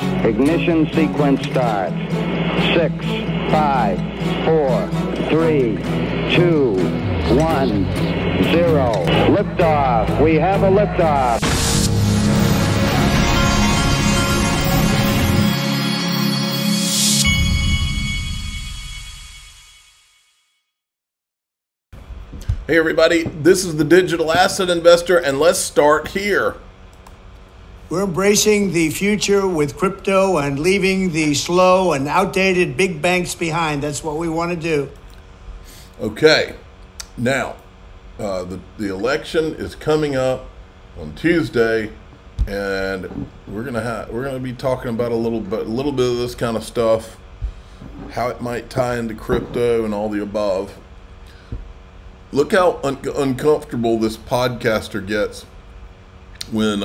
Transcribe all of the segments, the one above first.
Ignition sequence starts. 6, 5, 4, 3, 2, 1, 0. Liftoff. We have a liftoff. Hey everybody, this is the Digital Asset Investor, and let's start here. We're embracing the future with crypto and leaving the slow and outdated big banks behind. That's what we want to do. Okay, now the election is coming up on Tuesday, and we're gonna be talking about a little bit of this kind of stuff, how it might tie into crypto and all the above. Look how uncomfortable this podcaster gets when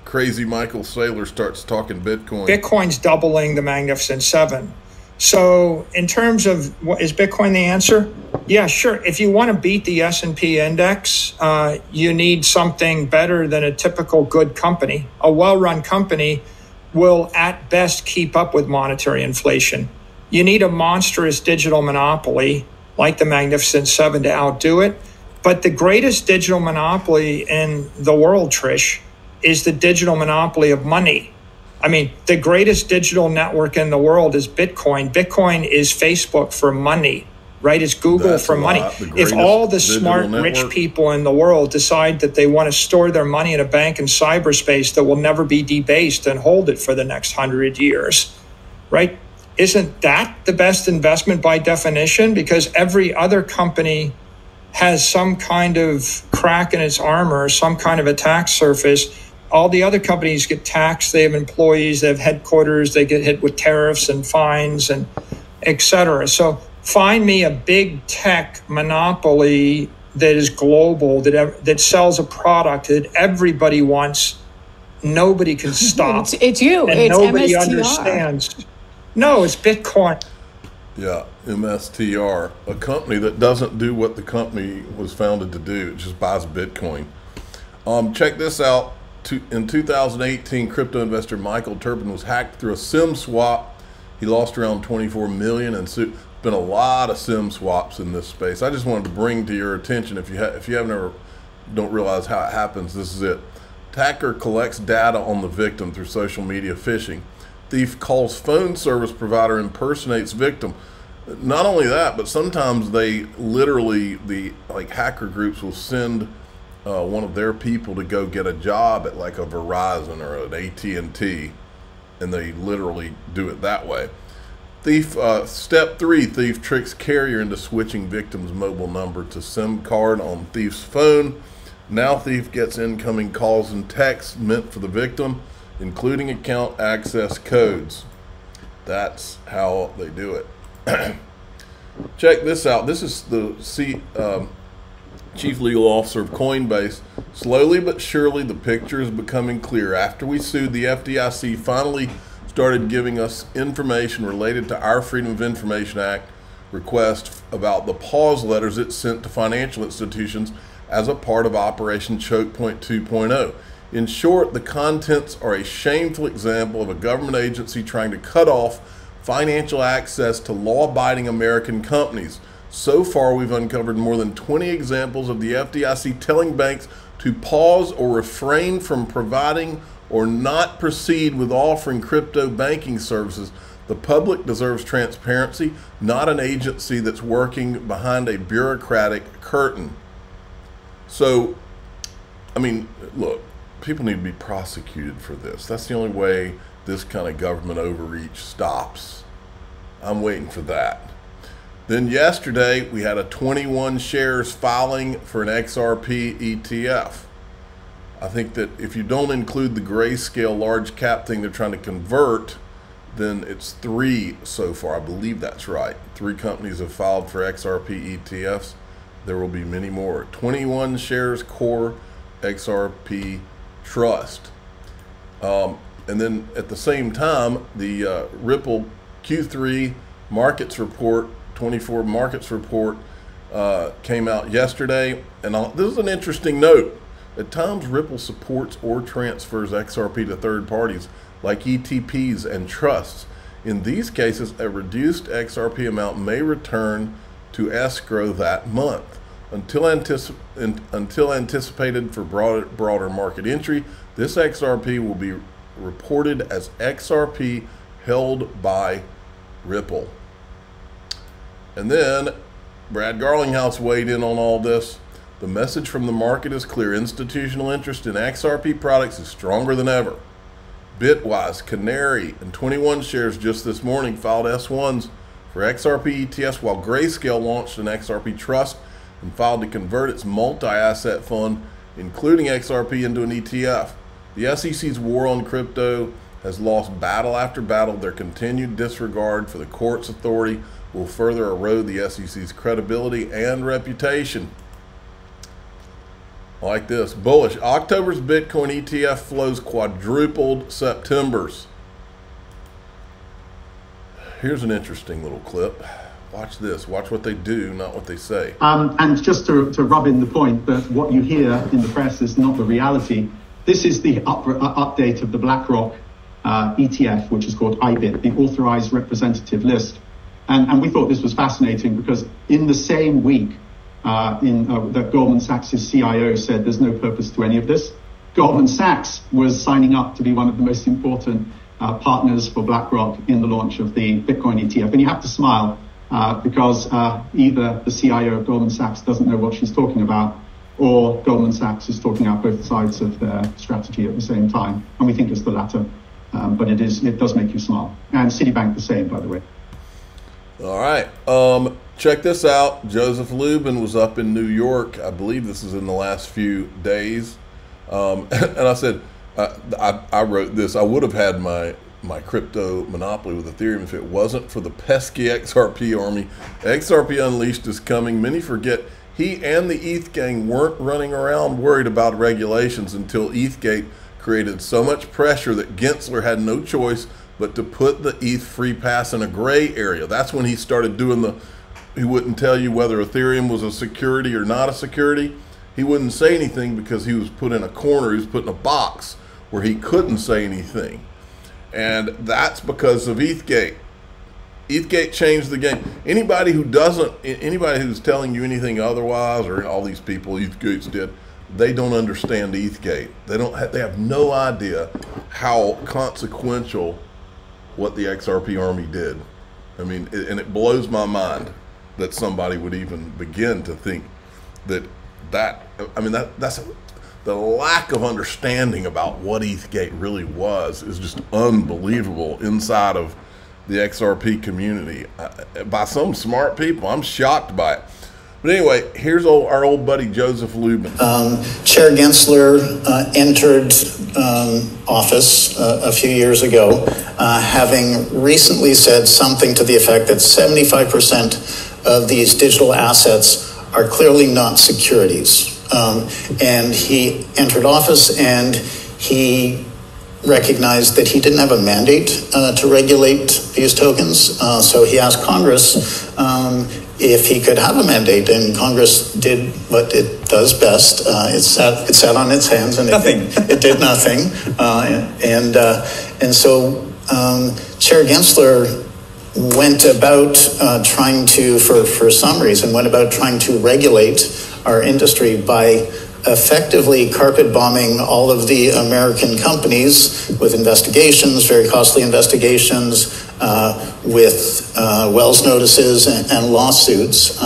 crazy Michael Saylor starts talking Bitcoin. Bitcoin's doubling the Magnificent Seven. So in terms of is Bitcoin the answer? Yeah, sure. If you want to beat the S&P index, you need something better than a typical good company. A well-run company will at best keep up with monetary inflation. You need a monstrous digital monopoly like the Magnificent Seven to outdo it. But the greatest digital monopoly in the world, Trish, is the digital monopoly of money. I mean, the greatest digital network in the world is Bitcoin. Bitcoin is Facebook for money, right? It's Google for money. If all the smart, rich people in the world decide that they want to store their money in a bank in cyberspace that will never be debased and hold it for the next 100 years, right? Isn't that the best investment by definition? Because every other company has some kind of crack in its armor, some kind of attack surface. All the other companies get taxed. They have employees, they have headquarters, they get hit with tariffs and fines and et cetera. So find me a big tech monopoly that is global, that sells a product that everybody wants, nobody can stop. It's you. And it's nobody MSTR. understands. No, it's Bitcoin. Yeah, MSTR, a company that doesn't do what the company was founded to do. It just buys Bitcoin. Check this out. In 2018, crypto investor Michael Turpin was hacked through a SIM swap. He lost around 24 million, and so been a lot of SIM swaps in this space. I just wanted to bring to your attention, if you haven't ever don't realize how it happens, this is it. Attacker collects data on the victim through social media phishing. Thief calls phone service provider, impersonates victim. Not only that, but sometimes they literally, like hacker groups will send one of their people to go get a job at like a Verizon or an AT&T, and they literally do it that way. Step 3, thief tricks carrier into switching victim's mobile number to SIM card on thief's phone. Now thief gets incoming calls and texts meant for the victim, including account access codes. That's how they do it. Check this out. This is the Chief Legal Officer of Coinbase. Slowly but surely the picture is becoming clear. After we sued, the FDIC finally started giving us information related to our Freedom of Information Act request about the pause letters it sent to financial institutions as a part of Operation Choke Point 2.0. In short, the contents are a shameful example of a government agency trying to cut off financial access to law-abiding American companies. So far, we've uncovered more than 20 examples of the FDIC telling banks to pause or refrain from providing or not proceed with offering crypto banking services. The public deserves transparency, not an agency that's working behind a bureaucratic curtain. So, I mean, look, people need to be prosecuted for this. That's the only way this kind of government overreach stops. I'm waiting for that. Then yesterday, we had a 21 shares filing for an XRP ETF. I think that if you don't include the grayscale large cap thing they're trying to convert, then it's 3 so far. I believe that's right. 3 companies have filed for XRP ETFs. There will be many more. 21 shares core XRP trust. And then at the same time, the Ripple Q3 markets report, 24 markets report came out yesterday. And this is an interesting note. At times, Ripple supports or transfers XRP to third parties. like ETPs and trusts. In these cases, a reduced XRP amount may return to escrow that month. Until anticipated for broader market entry, this XRP will be reported as XRP held by Ripple. And then Brad Garlinghouse weighed in on all this. The message from the market is clear. Institutional interest in XRP products is stronger than ever. Bitwise, Canary, and 21 Shares just this morning filed S1s for XRP ETFs, while Grayscale launched an XRP trust and filed to convert its multi-asset fund, including XRP, into an ETF. The SEC's war on crypto has lost battle after battle. Their continued disregard for the court's authority will further erode the SEC's credibility and reputation. Like this, bullish. October's Bitcoin ETF flows quadrupled September's. Here's an interesting little clip. Watch this. Watch what they do, not what they say. And just to rub in the point that what you hear in the press is not the reality. This is the update of the BlackRock ETF, which is called IBIT, the Authorized Representative List. And we thought this was fascinating because in the same week that Goldman Sachs' CIO said there's no purpose to any of this, Goldman Sachs was signing up to be one of the most important partners for BlackRock in the launch of the Bitcoin ETF. And you have to smile because either the CIO of Goldman Sachs doesn't know what she's talking about, or Goldman Sachs is talking out both sides of their strategy at the same time. And we think it's the latter, but it does make you smile. And Citibank the same, by the way. All right. Check this out. Joseph Lubin was up in New York. I believe this is in the last few days. And I said, I wrote this. I would have had my crypto monopoly with Ethereum if it wasn't for the pesky XRP army. XRP Unleashed is coming. Many forget he and the ETH gang weren't running around worried about regulations until ETHGATE created so much pressure that Gensler had no choice but to put the ETH free pass in a gray area. That's when he started doing he wouldn't tell you whether Ethereum was a security or not a security. He wouldn't say anything because he was put in a corner. He was put in a box where he couldn't say anything. And that's because of ETHGATE. ETHGATE changed the game. Anybody who's telling you anything otherwise, or all these people ETHGATE's did, they don't understand ETHGATE. They have no idea how consequential what the XRP army did. I mean, and it blows my mind that somebody would even begin to think that's the lack of understanding about what ETHGATE really was is just unbelievable inside of the XRP community by some smart people. I'm shocked by it. But anyway, here's our old buddy Joseph Lubin. Chair Gensler entered office a few years ago, having recently said something to the effect that 75% of these digital assets are clearly not securities. And he entered office and he recognized that he didn't have a mandate to regulate these tokens. So he asked Congress if he could have a mandate, and Congress did what it does best. It sat on its hands and it did nothing. And so Chair Gensler went about trying to, for some reason, trying to regulate our industry by effectively carpet bombing all of the American companies with investigations, very costly investigations, with Wells notices and lawsuits.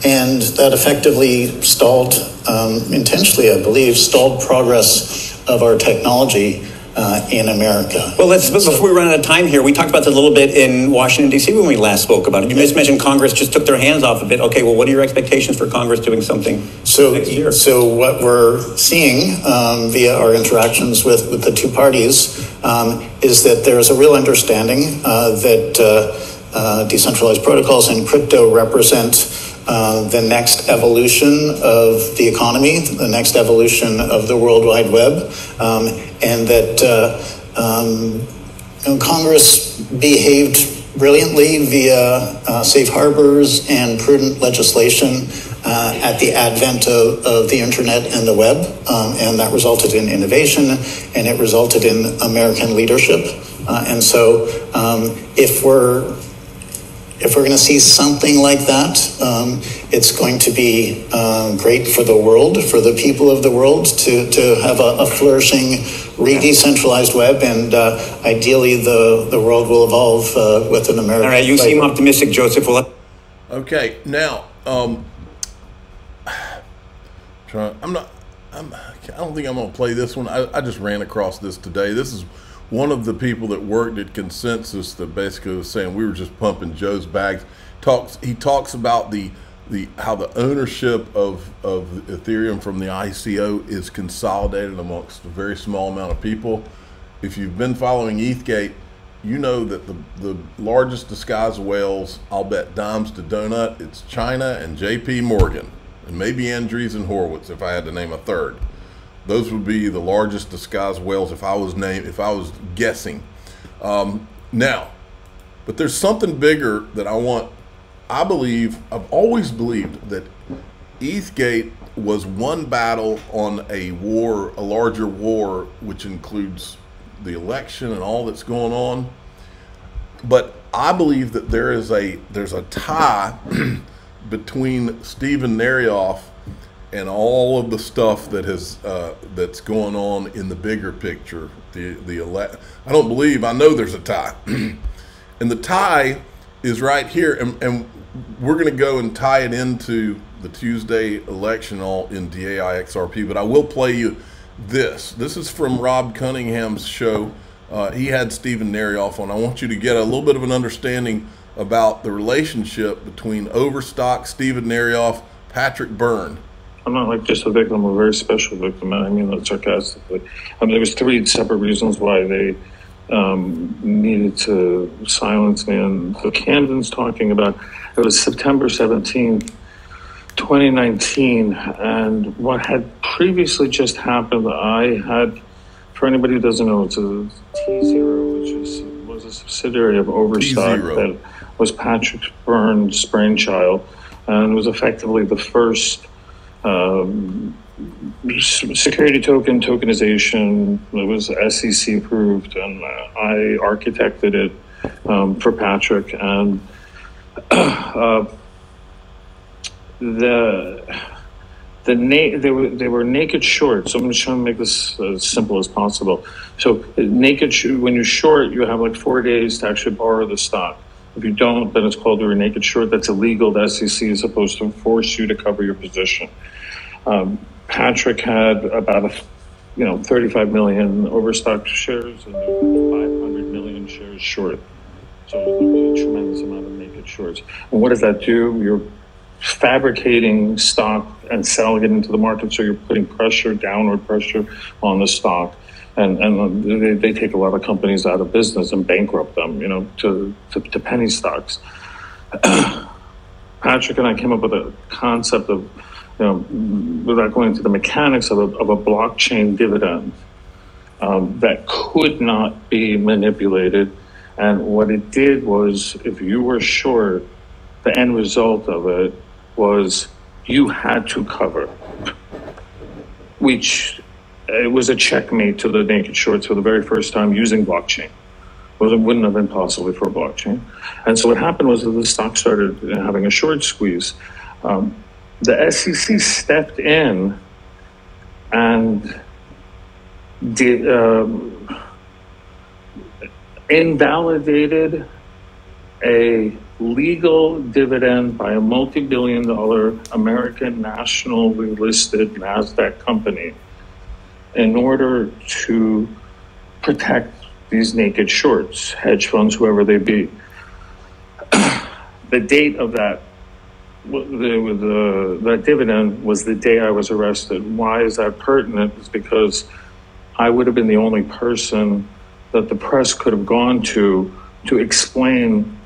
And that effectively stalled, intentionally, I believe, stalled progress of our technology in America. Well, before we run out of time here, we talked about this a little bit in Washington, D.C. when we last spoke about it. You just mentioned Congress just took their hands off of it. Okay, well, what are your expectations for Congress doing something next year? So what we're seeing via our interactions with the two parties is that there's a real understanding that decentralized protocols and crypto represent the next evolution of the economy, the next evolution of the World Wide Web, and that Congress behaved brilliantly via safe harbors and prudent legislation at the advent of the internet and the web, and that resulted in innovation, and it resulted in American leadership. And so if we're going to see something like that, it's going to be great for the world, for the people of the world, to have a flourishing, decentralized web, and ideally the world will evolve with an American. All right, you seem optimistic, Joseph. Okay, now I don't think I'm going to play this one. I just ran across this today. This is one of the people that worked at Consensus that basically was saying we were just pumping Joe's bags. He talks about how the ownership of Ethereum from the ICO is consolidated amongst a very small amount of people. If you've been following ETHGATE, you know that the largest disguised whales, I'll bet dimes to donut, it's China and JP Morgan, and maybe Andreessen Horowitz if I had to name a third. Those would be the largest disguised whales if I was guessing. Now, but there's something bigger that I've always believed that ETHGATE was one battle on a larger war, which includes the election and all that's going on. But I believe that there's a tie between Steven Narioff and all of the stuff that that's going on in the bigger picture. I know there's a tie, and the tie is right here, and we're going to go and tie it into the Tuesday election all in DAI XRP. But I will play you this. This is from Rob Cunningham's show. He had Steven Narioff on. I want you to get a little bit of an understanding about the relationship between Overstock, Steven Narioff, Patrick Byrne. I'm not like just a victim, I'm a very special victim, and I mean that sarcastically. There was 3 separate reasons why they needed to silence me, and the Camden's talking about, it was September 17th, 2019, and what had previously just happened, I had, for anybody who doesn't know, it's a T0, which was a subsidiary of Overstock that was Patrick Byrne's brainchild, and was effectively the first security tokenization. It was SEC approved, and I architected it for Patrick. And they were naked shorts. So I'm just trying to make this as simple as possible. So when you short, you have like 4 days to actually borrow the stock. If you don't, then it's called a naked short. That's illegal. The SEC is supposed to force you to cover your position. Patrick had about 35 million Overstock shares and 500 million shares short. So it was a tremendous amount of naked shorts. And what does that do? You're fabricating stock and selling it into the market, so you're putting downward pressure on the stock. And they take a lot of companies out of business and bankrupt them, to penny stocks. Patrick and I came up with a concept of, without going into the mechanics of a blockchain dividend that could not be manipulated. And what it did was, if you were short, the end result of it was you had to cover, which it was a checkmate to the naked shorts for the very first time using blockchain. Well, it wouldn't have been possible for blockchain. And so what happened was that the stock started having a short squeeze. The SEC stepped in and invalidated a legal dividend by a multi-billion-dollar American nationally listed NASDAQ company in order to protect these naked shorts, hedge funds, whoever they be. The date of that dividend was the day I was arrested. Why is that pertinent? It's because I would have been the only person that the press could have gone to explain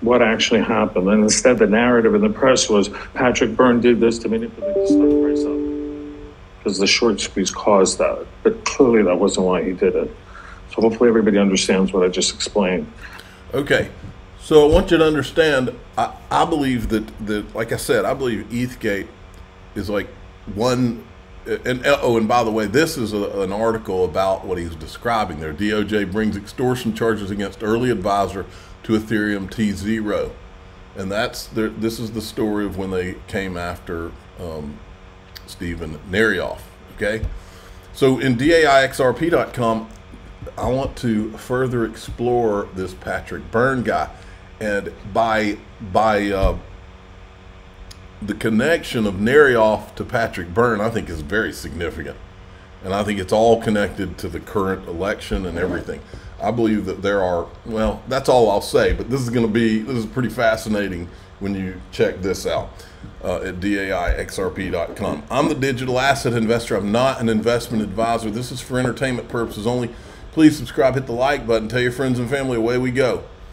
what actually happened. And instead, the narrative in the press was Patrick Byrne did this to manipulate the stock price up because the short squeeze caused that. But clearly that wasn't why he did it. So hopefully everybody understands what I just explained. Okay. So I want you to understand, I believe that, like I said, I believe ETHGATE is like one, and by the way, this is an article about what he's describing there. DOJ brings extortion charges against early advisor to Ethereum T0. And this is the story of when they came after Stephen Narioff, okay? So in DAIXRP.com, I want to further explore this Patrick Byrne guy. And by the connection of Narioff to Patrick Byrne, I think is very significant. And I think it's all connected to the current election and everything. I believe that there are, well, that's all I'll say, but this is pretty fascinating when you check this out at DAIXRP.com. I'm the digital asset investor. I'm not an investment advisor. This is for entertainment purposes only. Please subscribe, hit the like button, tell your friends and family, away we go.